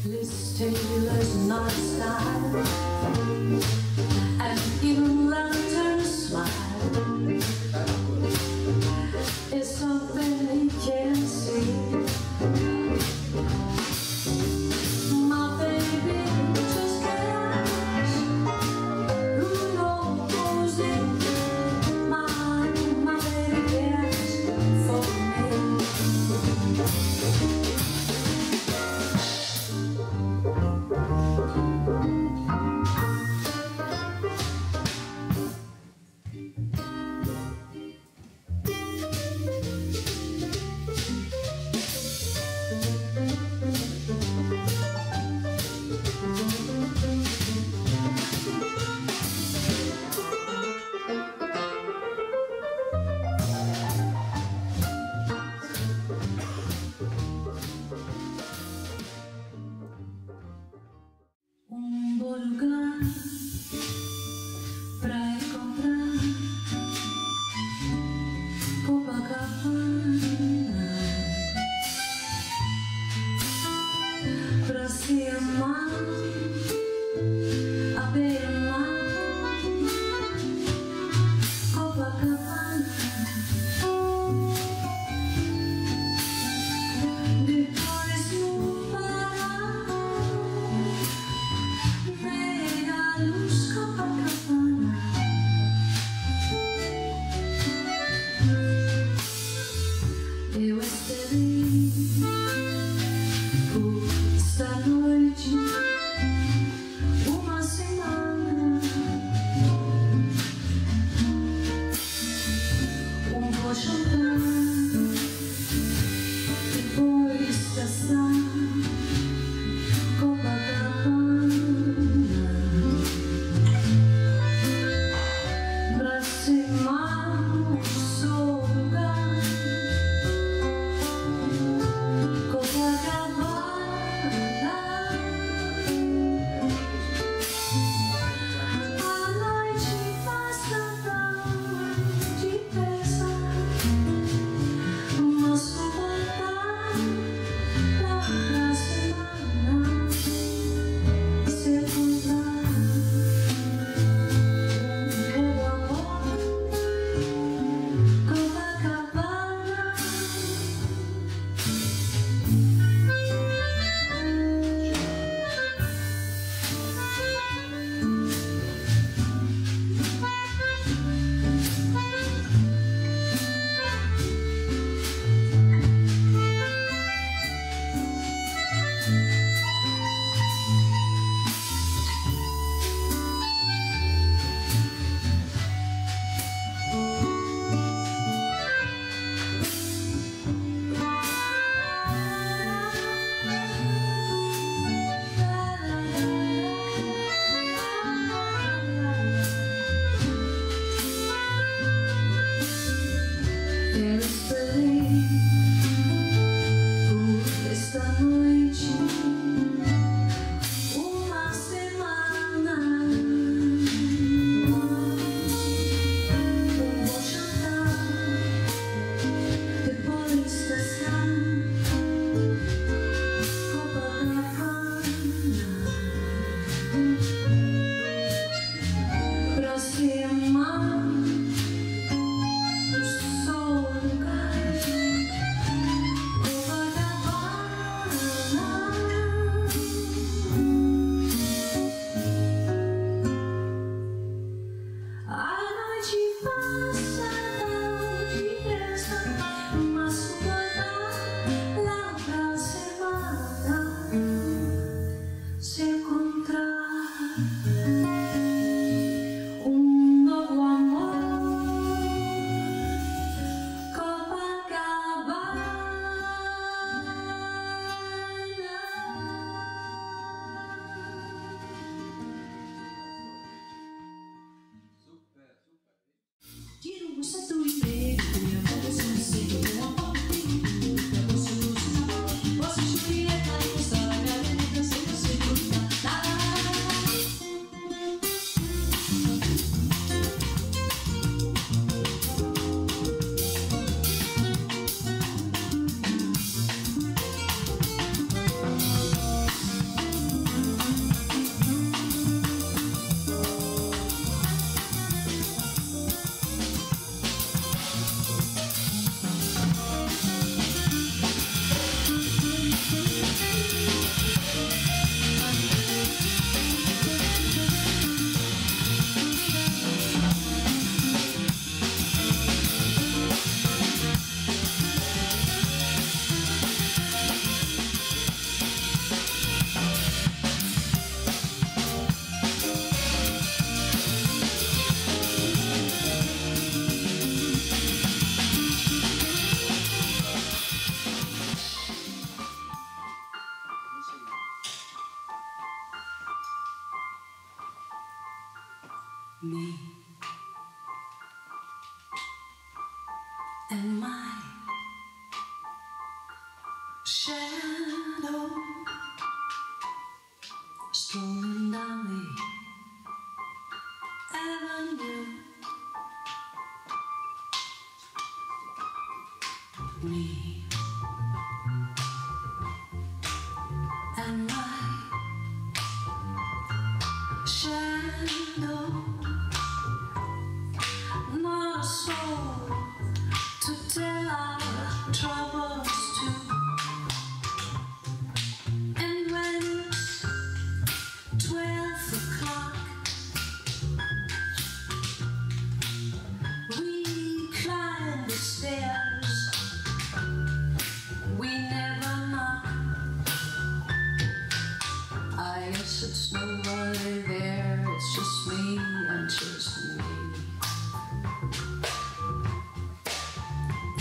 This tale is not a style, and even lanterns smile. It's something he can't see. My baby just cares. Who knows it? My baby cares for me. Un bom lugar pra encontrar Copacabana, pra se amar à beira-mar. Copacabana, depois no Pará. Mega luz Copacabana. Me and my shadow strolling down the avenue. Me and my shadow, not a soul to tell our troubles to. And when it's 12 o'clock, we climb the stairs. We never knock. I guess it's nobody there. It's just me and just me.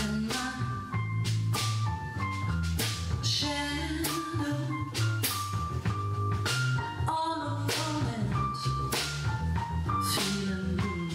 And my shadow, all alone and feeling blue.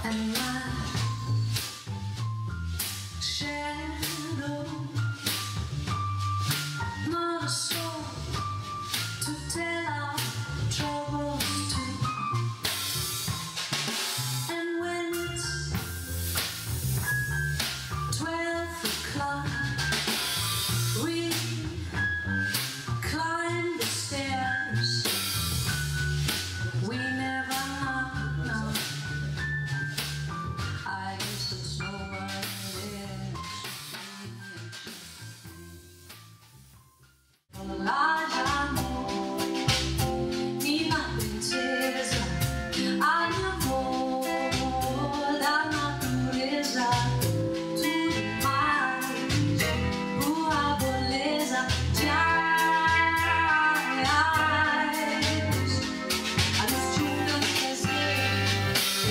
And my shadow, not a soul to tell our troubles to. And when it's 12 o'clock, we climb the stairs. We never knock, no. I guess it's nobody there. Nina princesa, amor da natureza, tudo mais, tua beleza de eyes. A mistura de prazer e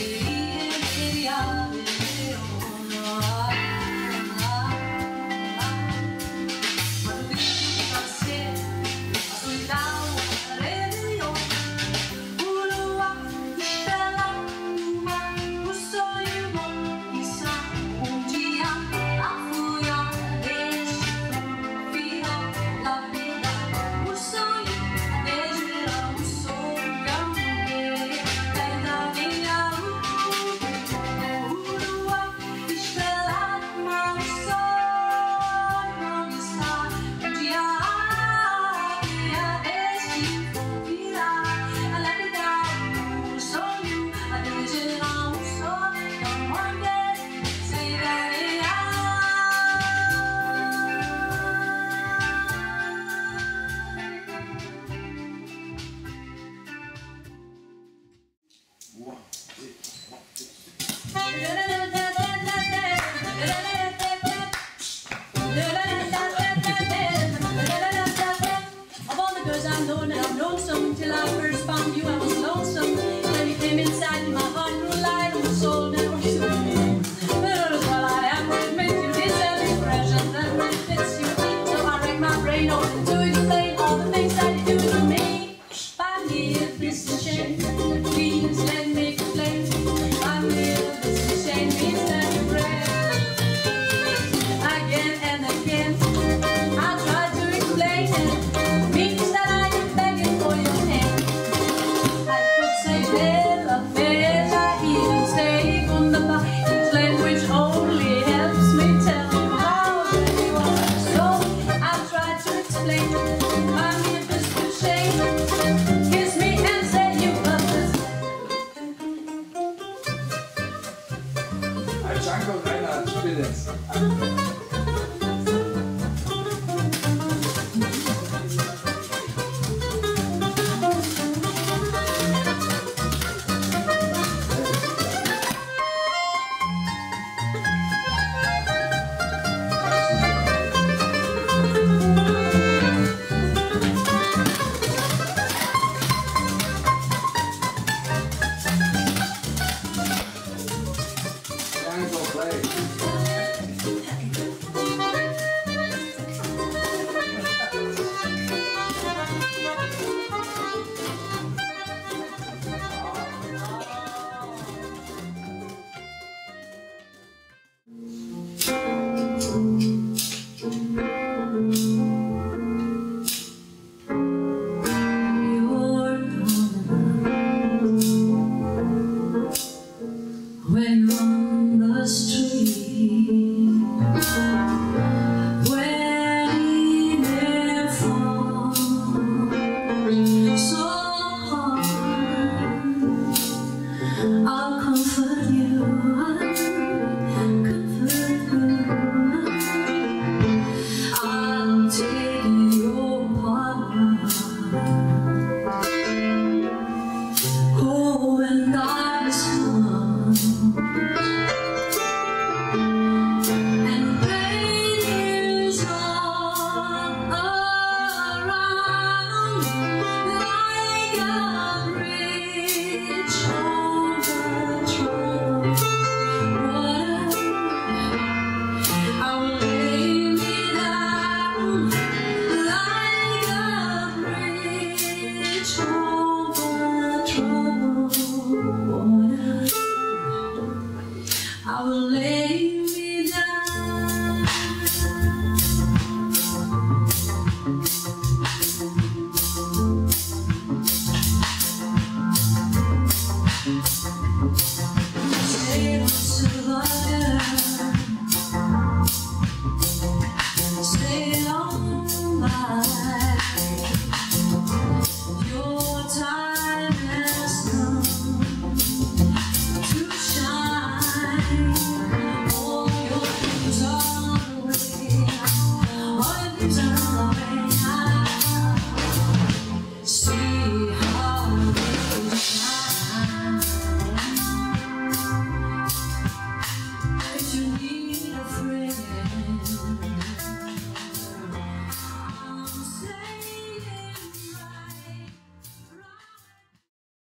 till I first found you, I was lonesome. When you came inside, my heart grew light and my soul never soon. But all I am will make you deserve expression that fits you. So I break my brain open to explain all the things that you do to me. By me, this is a shame. Please let me explain. By me, this is a shame. Means that you pray again and again. I try to explain it. Means that I am begging for your hand. I could say bella, bella, even say wunderbar. Each language only helps me tell you how good you are. So I try to explain it.